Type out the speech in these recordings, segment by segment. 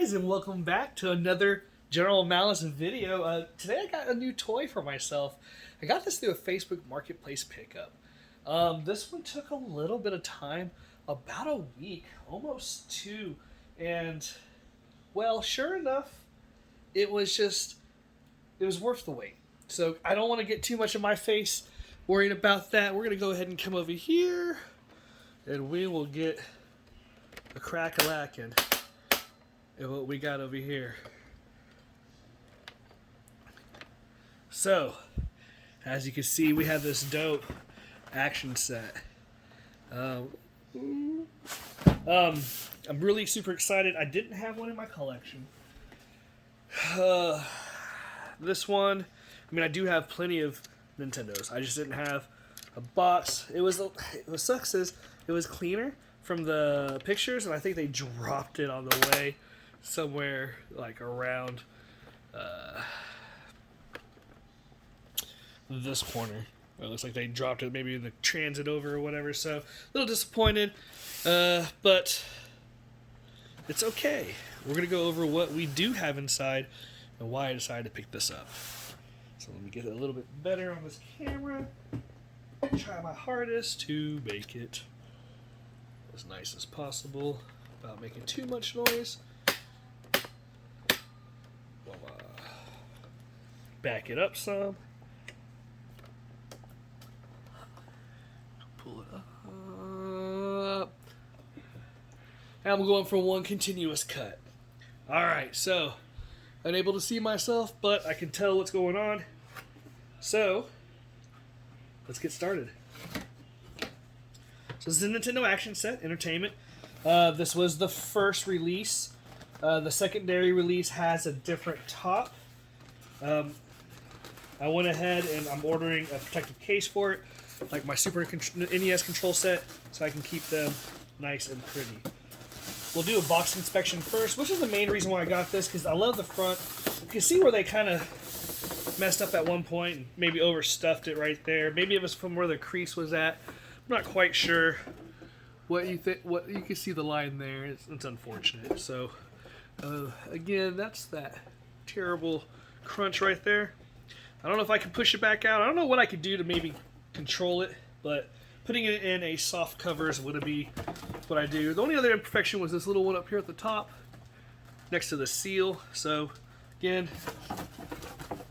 guys, and welcome back to another General Malice video. Today I got a new toy for myself. I got this through a Facebook Marketplace pickup. This one took a little bit of time, about a week, almost two, and well, sure enough, it was worth the wait. So I don't want to get too much of my face worrying about that. We're going to go ahead and come over here, and we will get a crack-a-lackin' at what we got over here. So, as you can see, we have this dope action set. I'm really super excited. I didn't have one in my collection. This one, I mean, I do have plenty of Nintendos. I just didn't have a box. What sucks is it was cleaner from the pictures, and I think they dropped it on the way somewhere like around this corner. It looks like they dropped it maybe in the transit over or whatever, so a little disappointed, but it's okay. We're going to go over what we do have inside and why I decided to pick this up. So let me get it a little bit better on this camera. Try my hardest to make it as nice as possible without making too much noise. Back it up some. Pull it up. And I'm going for one continuous cut. Alright, so unable to see myself, but I can tell what's going on. So let's get started. So this is a Nintendo action set, entertainment. This was the first release. The secondary release has a different top. I went ahead and I'm ordering a protective case for it, like my Super NES control set, so I can keep them nice and pretty. We'll do a box inspection first, which is the main reason why I got this, because I love the front. You can see where they kind of messed up at one point and maybe overstuffed it right there. Maybe it was from where the crease was at. I'm not quite sure what you think. What you can see the line there. It's unfortunate. So again, that's that terrible crunch right there. I don't know if I can push it back out. I don't know what I could do to maybe control it, but putting it in a soft cover is going to be what I do. The only other imperfection was this little one up here at the top next to the seal. So again,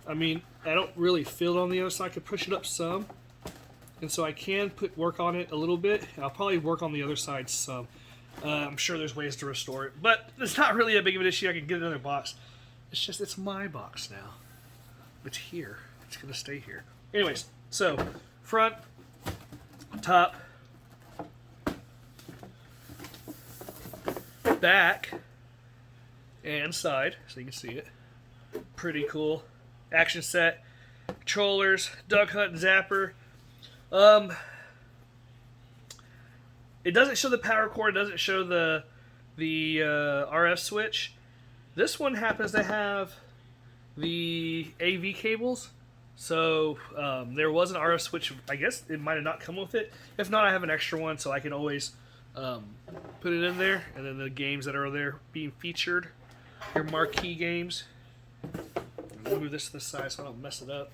I mean, I don't really feel it on the other side. I could push it up some, and so I can work on it a little bit, and I'll probably work on the other side some. I'm sure there's ways to restore it, but it's not really a big of an issue. I can get another box. It's just, it's my box now. It's here. It's going to stay here. Anyways, so front, top, back, and side, so you can see it. Pretty cool. Action set, controllers, Duck Hunt, and Zapper. It doesn't show the power cord. It doesn't show the RF switch. This one happens to have the AV cables, so there was an RF switch. I guess it might have not come with it. If not, I have an extra one, so I can always put it in there, and then the games that are there being featured, your marquee games. Move this to the side so I don't mess it up.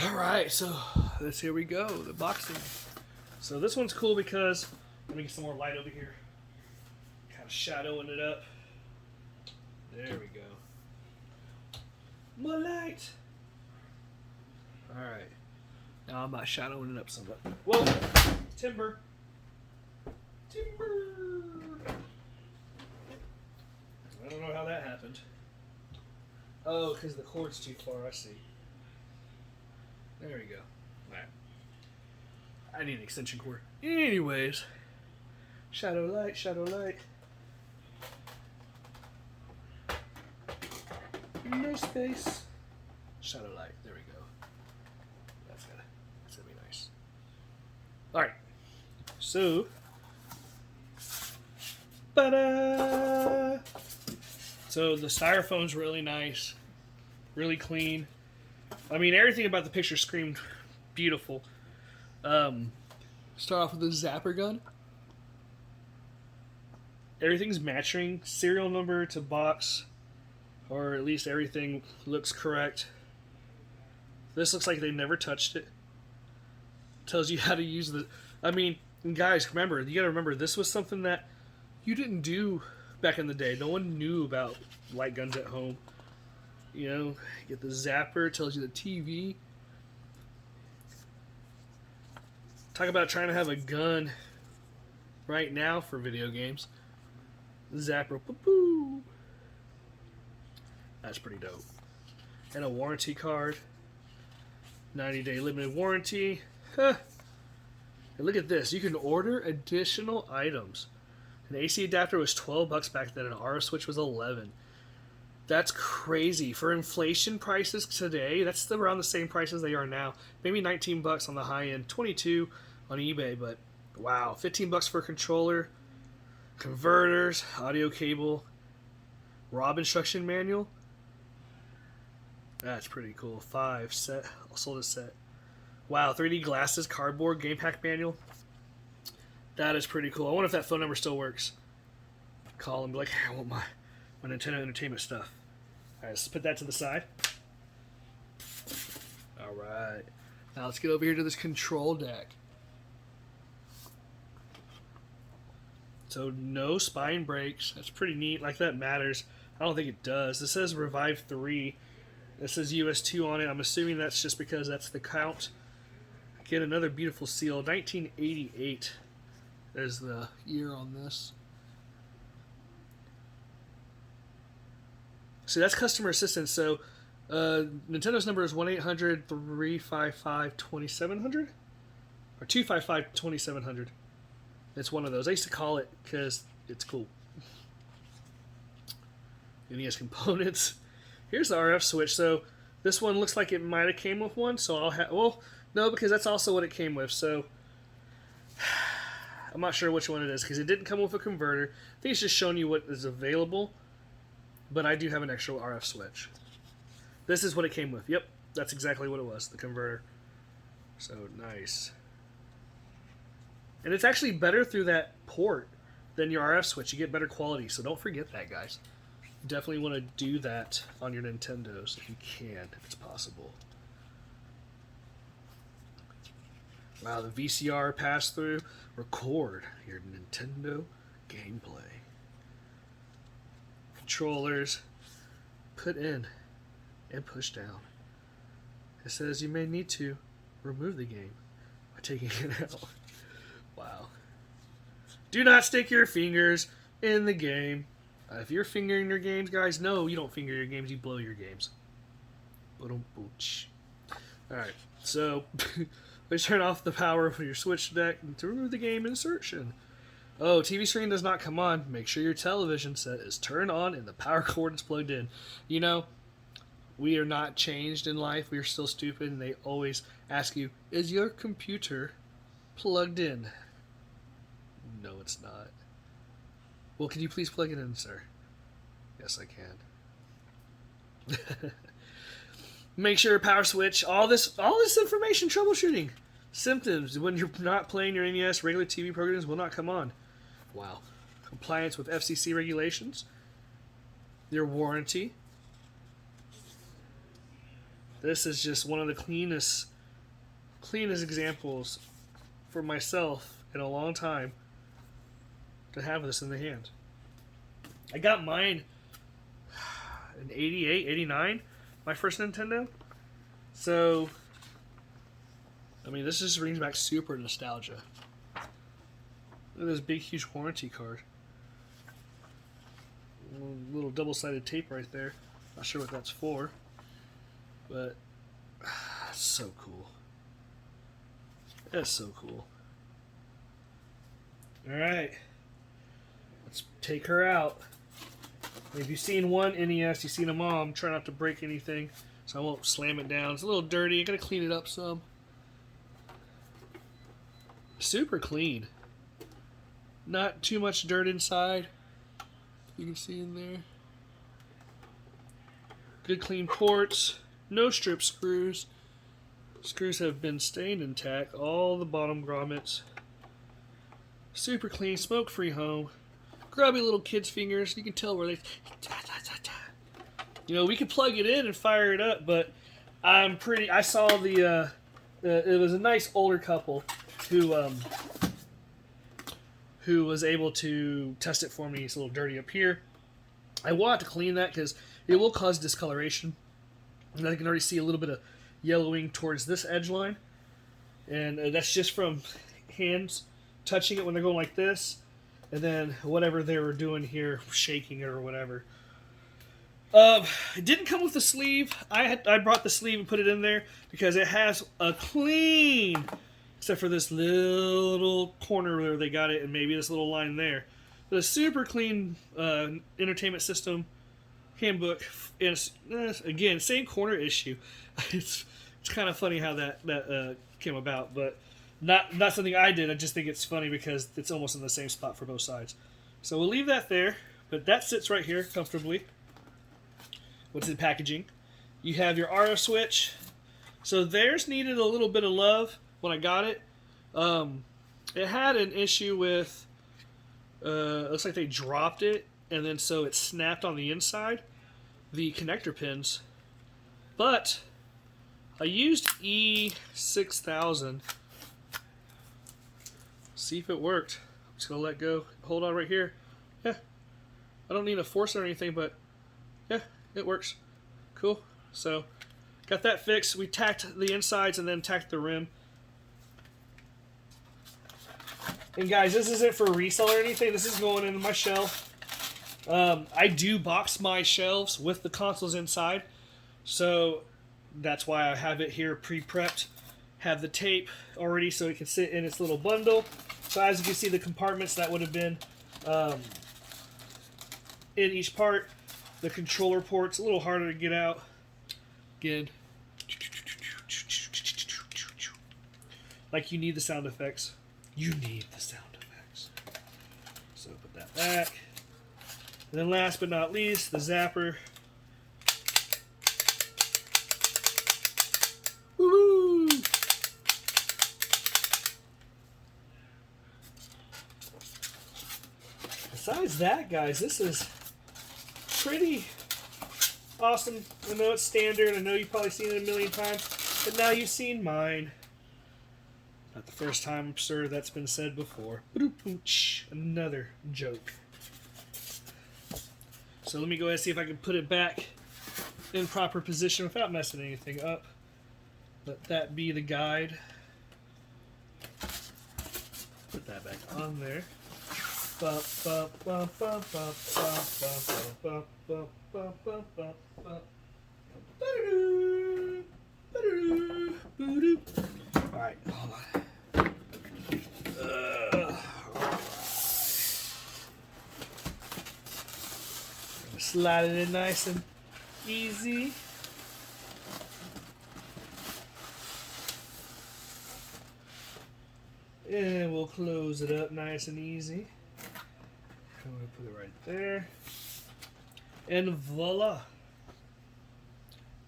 Alright, so here we go, the boxing. So this one's cool because, let me get some more light over here. Kind of shadowing it up. There we go. More light. Alright. Now I'm not shadowing it up somewhat. Whoa! Timber! Timber! I don't know how that happened. Oh, because the cord's too far, I see. There we go. Alright. I need an extension cord. Anyways. Shadow light, shadow light. No space. Shadow light. There we go. That's gonna be nice. Alright. So. Ta-da! So the styrofoam's really nice. Really clean. I mean, everything about the picture screamed beautiful. Start off with the Zapper Gun. everything's matching serial number to box, or at least everything looks correct. This looks like they never touched it. Tells you how to use the. I mean, guys, remember, you gotta remember, this was something that you didn't do back in the day. No one knew about light guns at home. You know, get the zapper, tells you the TV. Talk about trying to have a gun right now for video games. Zapper, poo-poo. That's pretty dope. And a warranty card. 90-day limited warranty. Huh. And look at this. You can order additional items. An AC adapter was $12 back then. An RF switch was $11. That's crazy. For inflation prices today, that's around the same prices they are now. Maybe $19 on the high end, $22 on eBay, but wow, $15 for a controller, converters, audio cable, ROB instruction manual. That's pretty cool. 5 set, sold a set. Wow, 3D glasses, cardboard, game pack manual. That is pretty cool. I wonder if that phone number still works. Call and be like, hey, I want my Nintendo Entertainment stuff. Alright, let's put that to the side. Alright. Now let's get over here to this control deck. So no spine breaks. That's pretty neat. Like that matters. I don't think it does. This says Revive 3. This says US 2 on it. I'm assuming that's just because that's the count. Get another beautiful seal. 1988 is the year on this. So that's customer assistance. So Nintendo's number is 1-800-355-2700 or 255-2700. It's one of those. I used to call it because it's cool. NES components. Here's the RF switch. So this one looks like it might have came with one. So I'll have, well, no, because that's also what it came with. So I'm not sure which one it is because it didn't come with a converter. I think it's just showing you what is available. But I do have an extra RF switch. This is what it came with. Yep, that's exactly what it was, the converter. So nice. And it's actually better through that port than your RF switch. You get better quality, so don't forget that, guys. You definitely want to do that on your Nintendos if you can, if it's possible. Wow, the VCR pass-through. Record your Nintendo gameplay. Controllers, put in and push down. It says you may need to remove the game by taking it out. Wow. Do not stick your fingers in the game. If you're fingering your games, guys, no, you don't finger your games, you blow your games. Alright, so let's turn off the power of your Switch deck to remove the game insertion. Oh, TV screen does not come on. Make sure your television set is turned on and the power cord is plugged in. You know, we are not changed in life. We are still stupid, and they always ask you, is your computer plugged in? No, it's not. Well, can you please plug it in, sir? Yes, I can. Make sure your power switch, all this information, troubleshooting. Symptoms, when you're not playing your NES, regular TV programs will not come on. Wow. Compliance with FCC regulations. Your warranty. This is just one of the cleanest examples for myself in a long time to have this in the hand. I got mine in 88, 89, my first Nintendo. So, I mean, this just brings back super nostalgia. Look at this big, huge warranty card. Little double-sided tape right there. Not sure what that's for, but it's so cool. That's so cool. Alright. Let's take her out. If you've seen one NES, you've seen them all. I'm trying not to break anything, so I won't slam it down. It's a little dirty. I gotta clean it up some. Super clean. Not too much dirt inside. You can see in there. Good clean ports. No strip screws. Screws have been stayed intact. All the bottom grommets. Super clean, smoke-free home. grubby little kids' fingers. You can tell where they... You know, we could plug it in and fire it up, but I saw it was a nice older couple who was able to test it for me. It's a little dirty up here. I will have to clean that because it will cause discoloration. And I can already see a little bit of yellowing towards this edge line. And that's just from hands touching it when they're going like this. And then whatever they were doing here, shaking it or whatever. It didn't come with a sleeve. I brought the sleeve and put it in there because it has a clean, except for this little corner where they got it and maybe this little line there. But a super clean entertainment system handbook. And again, same corner issue. It's kind of funny how that came about, but not something I did. I just think it's funny because it's almost in the same spot for both sides. So we'll leave that there, but that sits right here comfortably. What's in packaging? You have your RF switch. So theirs needed a little bit of love when I got it. It had an issue with looks like they dropped it and then so it snapped on the inside, the connector pins. But I used E6000. See if it worked. I'm just gonna let go. Hold on right here. Yeah. I don't need to force it or anything, but yeah, it works. Cool. So got that fixed. We tacked the insides and then tacked the rim. And guys, this isn't for resale or anything. This is going into my shelf. I do box my shelves with the consoles inside. So that's why I have it here pre-prepped. Have the tape already so it can sit in its little bundle. So as you can see, the compartments that would have been in each part. The controller port's a little harder to get out. Again. Like you need the sound effects. You need the sound effects. So put that back. And then last but not least, the Zapper. Woo-hoo! Besides that, guys, this is pretty awesome. I know it's standard. I know you've probably seen it a million times. But now you've seen mine. Not the first time, I'm sure that's been said before. Another joke. So let me go ahead and see if I can put it back in proper position without messing anything up. Let that be the guide. Put that back on there. Alright, hold on. Slide it in nice and easy. And we'll close it up nice and easy. I'm going to put it right there. And voila.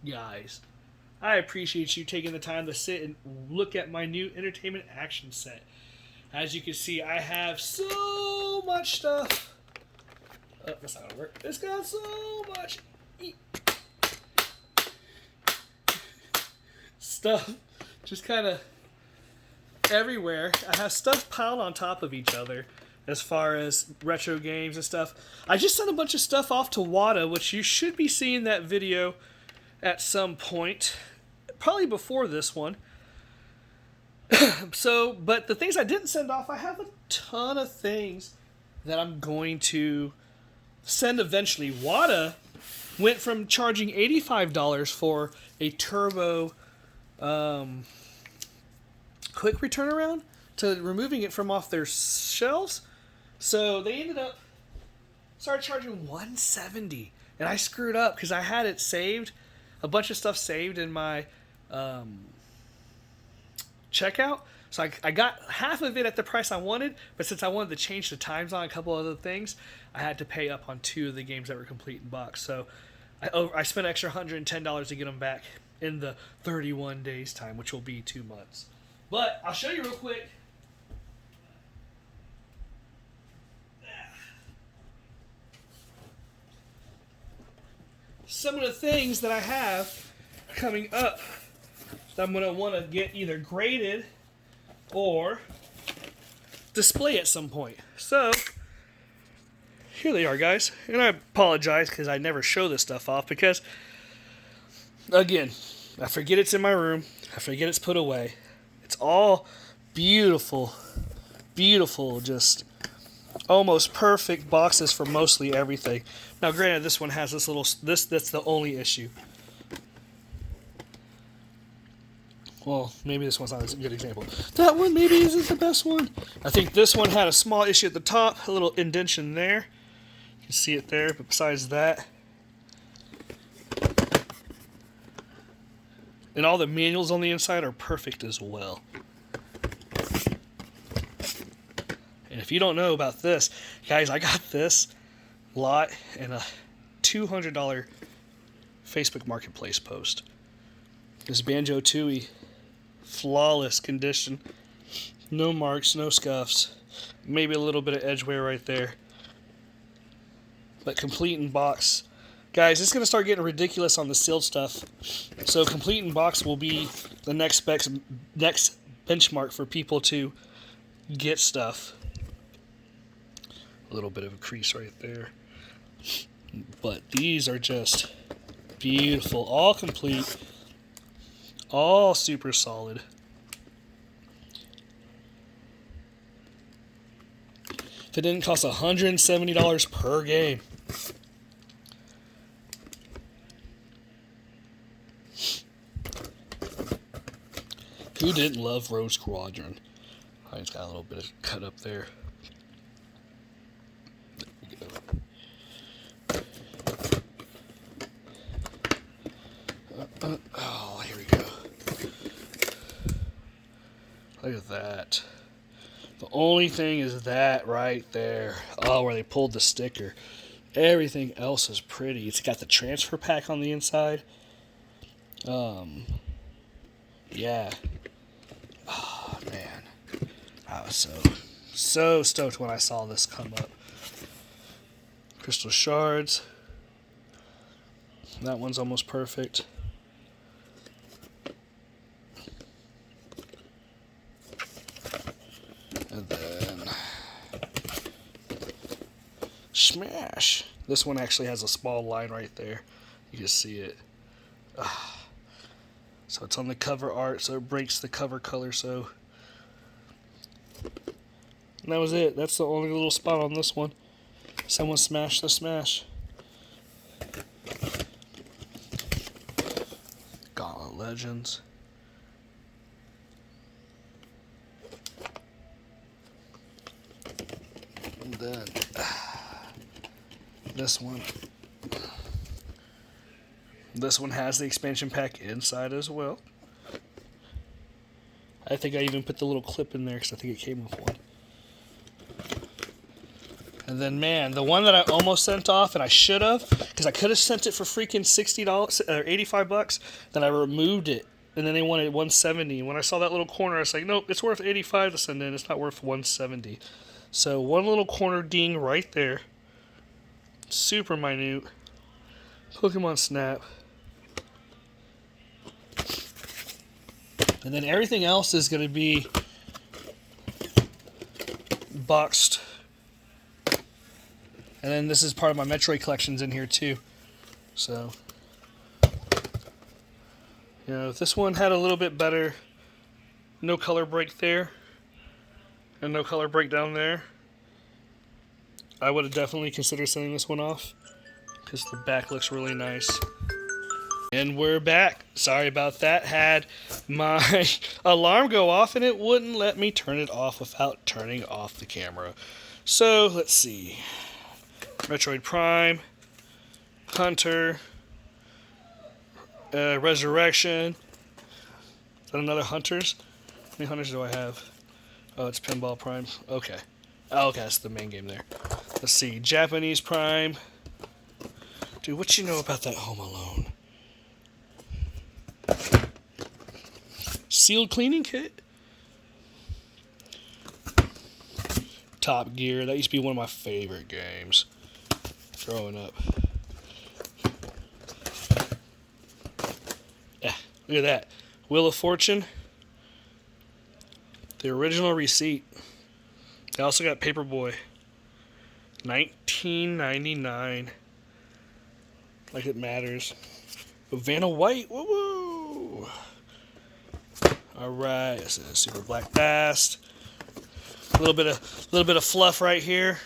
Guys, I appreciate you taking the time to sit and look at my new entertainment action set. As you can see, I have so much stuff. Oh, that's not going to work. It's got so much stuff just kind of everywhere. I have stuff piled on top of each other as far as retro games and stuff. I just sent a bunch of stuff off to WADA, which you should be seeing that video at some point, probably before this one. But the things I didn't send off, I have a ton of things that I'm going to send eventually. WADA went from charging $85 for a turbo quick return around to removing it from off their shelves. So they started charging $170, and I screwed up because I had it saved, a bunch of stuff saved in my checkout. So I got half of it at the price I wanted, but since I wanted to change the times on a couple other things, I had to pay up on 2 of the games that were complete in box. So I spent an extra $110 to get them back in the 31 days time, which will be 2 months. But I'll show you real quick. some of the things that I have coming up that I'm going to want to get either graded or display at some point. So, here they are, guys. And I apologize because I never show this stuff off because, again, I forget it's in my room. I forget it's put away. It's all beautiful, beautiful, just almost perfect boxes for mostly everything. Now, granted, this one has that's the only issue. Well, maybe this one's not a good example. That one maybe isn't the best one. I think this one had a small issue at the top, a little indentation there. You can see it there, but besides that. And all the manuals on the inside are perfect as well. And if you don't know about this, guys, I got this lot in a $200 Facebook Marketplace post. This Banjo-Tooie. Flawless condition, no marks, no scuffs, maybe a little bit of edge wear right there, but complete in box. Guys, it's going to start getting ridiculous on the sealed stuff, so complete in box will be the next benchmark for people to get stuff. A little bit of a crease right there, but these are just beautiful, all complete. All super solid. If it didn't cost $170 per game. Who didn't love Rogue Squadron? I just got a little bit of cut up there. Oh, here we go. Look at that. The only thing is that right there. Oh, where they pulled the sticker. Everything else is pretty. It's got the transfer pack on the inside. Yeah. Oh, man. I was so stoked when I saw this come up. Crystal shards. That one's almost perfect. And then smash. This one actually has a small line right there. You can see it. So it's on the cover art, so it breaks the cover color. So, and that was it. That's the only little spot on this one. Someone smashed the smash. Gauntlet Legends. And then this one. This one has the expansion pack inside as well. I think I even put the little clip in there because I think it came with one. And then, man, the one that I almost sent off, and I should have, because I could have sent it for freaking $60 or $85. Then I removed it, and then they wanted $170. And when I saw that little corner, I was like, nope, it's worth $85 to send in. It's not worth $170. So one little corner ding right there. Super minute. Pokemon Snap. And then everything else is going to be boxed. And then this is part of my Metroid collections in here too. So, you know, if this one had a little bit better no color break there and no color break down there, I would have definitely considered sending this one off because the back looks really nice. And we're back. Sorry about that. Had my alarm go off and it wouldn't let me turn it off without turning off the camera. So, let's see. Metroid Prime, Hunter, Resurrection. Is that another Hunters? How many Hunters do I have? Oh, it's Pinball Prime. Okay. Oh, okay, that's the main game there. Let's see. Japanese Prime. Dude, what you know about that Home Alone? Sealed cleaning kit. Top Gear. That used to be one of my favorite games growing up. Look at that. Wheel of Fortune. The original receipt. They also got Paperboy. 1999. Like it matters. Vanna White. Woo woo. Alright. This is Super Black Bass. A little bit of fluff right here.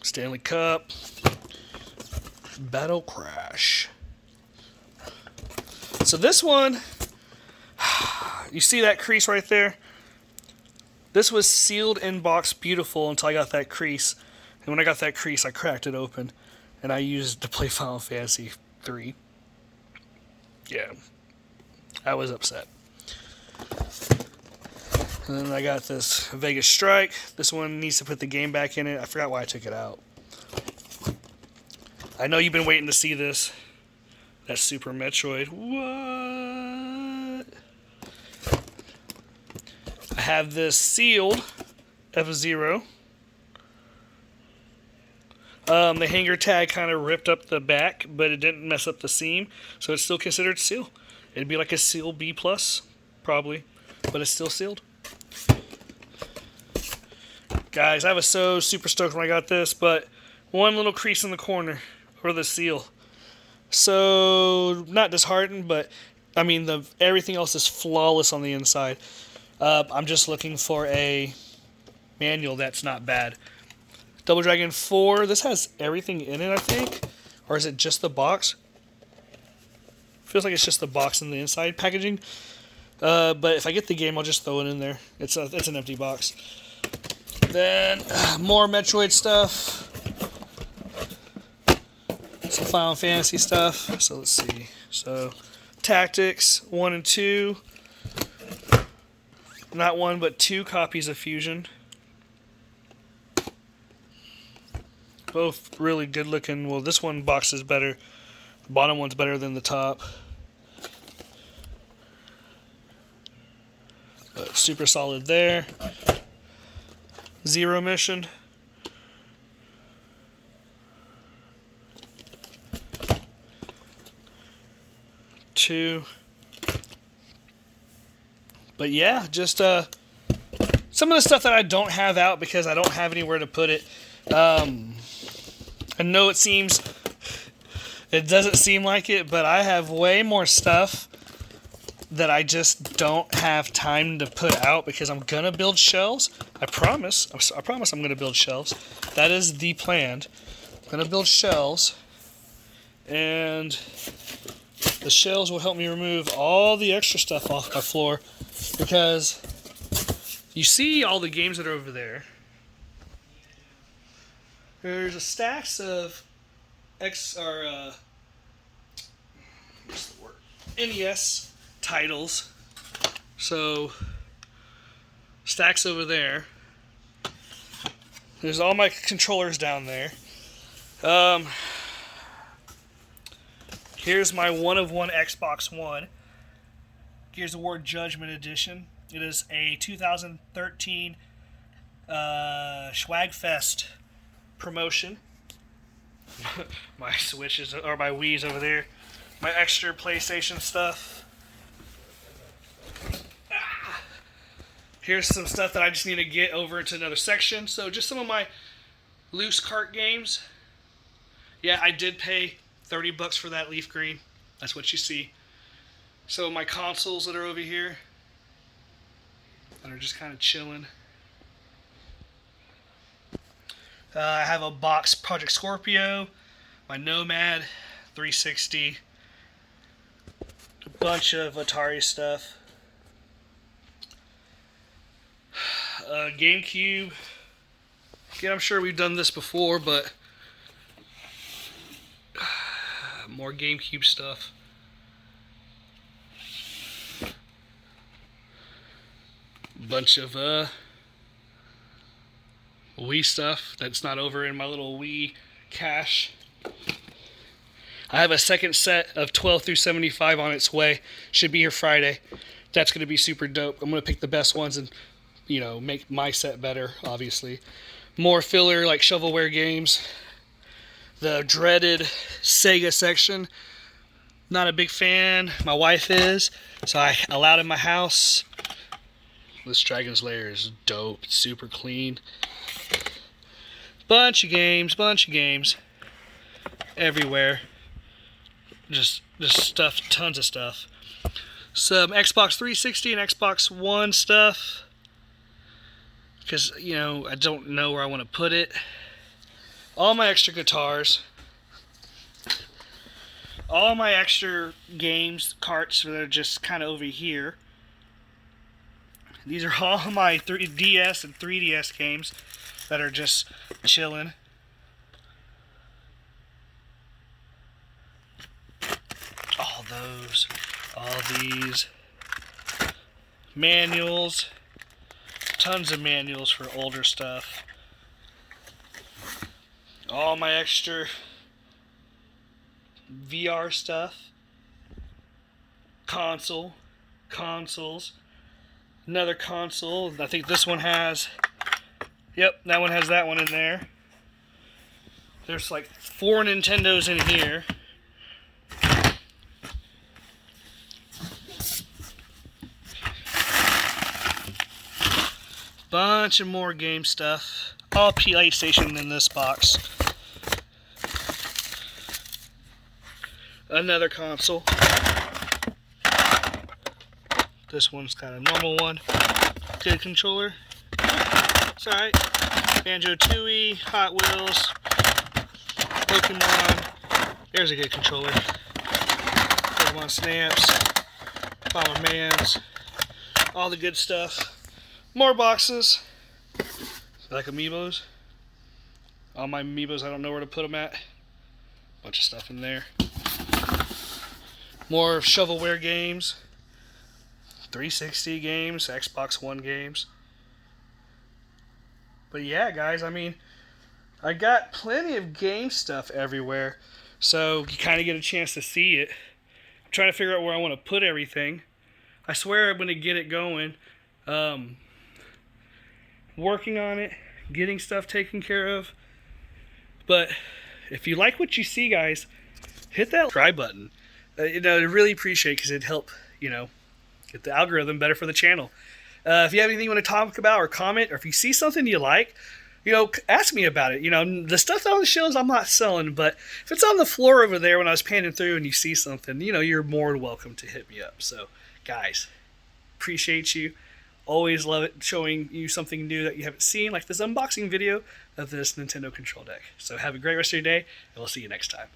Stanley Cup. Battle Crash. So this one, you see that crease right there? This was sealed in box beautiful until I got that crease. And when I got that crease, I cracked it open. And I used it to play Final Fantasy 3. Yeah. I was upset. And then I got this Vegas Strike. This one needs to put the game back in it. I forgot why I took it out. I know you've been waiting to see this. That's Super Metroid. What? I have this sealed F-Zero. The hanger tag kind of ripped up the back, but it didn't mess up the seam, so it's still considered seal. It'd be like a seal B+, probably, but it's still sealed. Guys, I was so super stoked when I got this, but one little crease in the corner for the seal. So, not disheartened, but, I mean, everything else is flawless on the inside. I'm just looking for a manual that's not bad. Double Dragon 4, this has everything in it, I think. Or is it just the box? Feels like it's just the box and the inside packaging. But if I get the game, I'll just throw it in there. It's an empty box. Then, more Metroid stuff. Some Final Fantasy stuff. So let's see. So, Tactics 1 and 2. Not one, but 2 copies of Fusion. Both really good looking. Well, this one box is better. The bottom one's better than the top. But super solid there. Zero Mission. Two. But yeah, just some of the stuff that I don't have out because I don't have anywhere to put it. I know it doesn't seem like it, but I have way more stuff that I just don't have time to put out because I'm gonna build shelves. I promise I'm gonna build shelves. That is the plan. I'm gonna build shelves, and the shelves will help me remove all the extra stuff off my floor because you see all the games that are over there. There's a stacks of what's the word? NES titles. So stacks over there. There's all my controllers down there. Here's my 1 of 1 Xbox One. Gears of War Judgment Edition. It is a 2013 Swagfest promotion. My Switches or my Wii's over there. My extra PlayStation stuff. Here's some stuff that I just need to get over into another section. So just some of my loose cart games. Yeah, I did pay $30 for that leaf green. That's what you see. So my consoles that are over here that are just kind of chilling. I have a box Project Scorpio, my Nomad 360, a bunch of Atari stuff, GameCube. Again, I'm sure we've done this before, but more GameCube stuff. Bunch of Wii stuff that's not over in my little Wii cache. I have a second set of 12 through 75 on its way. Should be here Friday. That's going to be super dope. I'm going to pick the best ones and, make my set better, obviously. More filler, like shovelware games. The dreaded Sega section. Not a big fan. My wife is, so I allowed in my house. This Dragon's Lair is dope. It's super clean. Bunch of games everywhere. Just stuff, tons of stuff. Some Xbox 360 and Xbox One stuff, because you know I don't know where I want to put it. All my extra guitars, all my extra games carts that are just kind of over here. These are all my 3DS and 3DS games that are just chilling. All those, all these manuals, tons of manuals for older stuff. All my extra VR stuff. Consoles. Another console. I think this one has, yep, that one has that one in there. There's like 4 Nintendos in here. Bunch of more game stuff. All PlayStation in this box. Another console. This one's kind of normal one. Good controller. It's alright. Banjo-Tooie, Hot Wheels, Pokemon. There's a good controller. Pokemon Snaps, Bombermans, all the good stuff. More boxes. Like Amiibos. All my Amiibos, I don't know where to put them at. Bunch of stuff in there. More shovelware games. 360 games, Xbox One games. But yeah, guys, I mean, I got plenty of game stuff everywhere, so you kind of get a chance to see it. I'm trying to figure out where I want to put everything. I swear I'm going to get it going. Working on it, getting stuff taken care of. But if you like what you see, guys, hit that subscribe button. I really appreciate it, because it'd help, get the algorithm better for the channel. If you have anything you want to talk about or comment, or if you see something you like, ask me about it. The stuff on the shelves I'm not selling, but if it's on the floor over there when I was panning through and you see something, you're more than welcome to hit me up. So, guys, appreciate you. Always love it showing you something new that you haven't seen, like this unboxing video of this Nintendo Control Deck. So have a great rest of your day, and we'll see you next time.